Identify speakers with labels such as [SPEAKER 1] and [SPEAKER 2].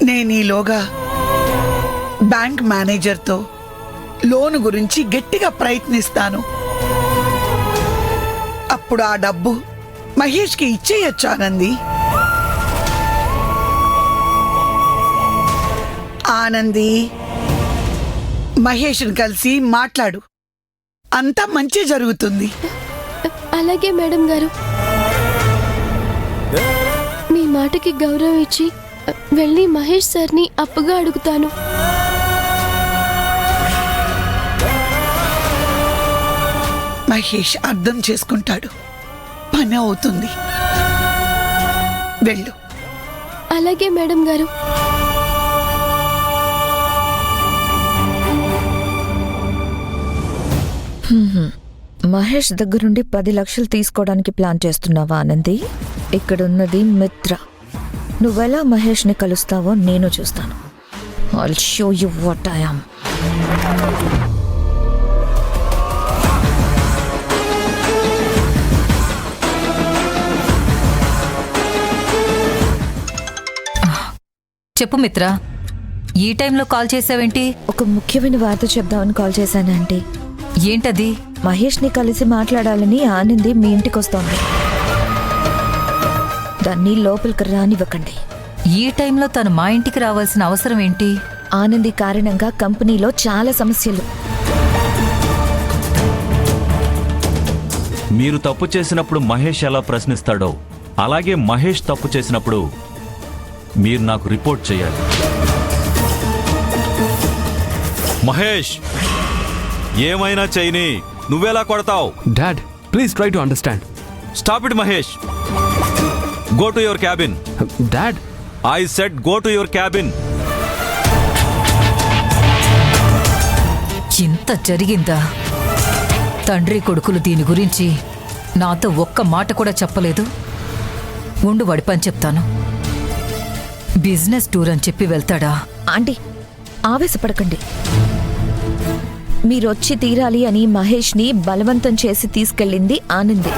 [SPEAKER 1] నేనీలోగా bank మేనేజర్తో loan గురించి గట్టిగా ప్రయత్నిస్తాను. అప్పుడు ఆ డబ్బు మహేష్కి ఇచ్చేయచ్చు. ఆనంది, ఆనంది, మహేష్ని కలిసి మాట్లాడు. అంతా మంచి జరుగుతుంది.
[SPEAKER 2] అలాగే మేడం గారు, మీ మాటకి గౌరవం ఇచ్చి వెళ్ళి మహేష్ సార్ని అప్పుగా అడుగుతాను.
[SPEAKER 1] మహేష్ అర్థం చేసుకుంటాడు, పని అవుతుంది. వెళ్ళు.
[SPEAKER 2] అలాగే మేడం గారు.
[SPEAKER 3] మహేష్ దగ్గరుండి 10 లక్షలు తీసుకోవడానికి ప్లాన్ చేస్తున్నావా ఆనంది? ఇక్కడున్నది మిత్ర. నువ్వెలా మహేష్ని కలుస్తావో నేను చూస్తాను. I'll show you what I am.
[SPEAKER 4] చెప్పు మిత్ర, ఈ టైంలో కాల్ చేసావేంటి?
[SPEAKER 3] ఒక ముఖ్యమైన వార్త చెప్దామని కాల్ చేశానంటే.
[SPEAKER 4] ఏంటది?
[SPEAKER 3] మహేష్ని కలిసి మాట్లాడాలని ఆనంది మీ ఇంటికి వస్తోంది. దాన్ని లోపలికి రానివ్వకండి.
[SPEAKER 4] ఈ టైంలో తను మా ఇంటికి రావాల్సిన అవసరం ఏంటి?
[SPEAKER 3] ఆనంది కారణంగా కంపెనీలో చాలా సమస్యలు.
[SPEAKER 5] మీరు తప్పు చేసినప్పుడు మహేష్ ఎలా ప్రశ్నిస్తాడో అలాగే మహేష్ తప్పు చేసినప్పుడు మీరు నాకు రిపోర్ట్ చేయాలి. మహేష్, ఏమైనా చేయని నువ్వెలా కొడతావు?
[SPEAKER 6] Dad, please try to understand.
[SPEAKER 5] Stop it Mahesh. Go to your cabin.
[SPEAKER 6] Dad,
[SPEAKER 5] I said go to your cabin.
[SPEAKER 4] ఇంత జరిగిందా? తండ్రి కొడుకులు దీని గురించి నాతో ఒక్క మాట కూడా చెప్పలేదు. ఉండు, వాడి పని చెప్తాను. బిజినెస్ టూర్ అని చెప్పి వెళ్తాడా?
[SPEAKER 3] ఆంటీ, ఆవేశపడకండి. మీరొచ్చి తీరాలి అని మహేష్ని బలవంతం చేసి తీసుకెళ్ళింది ఆనంది.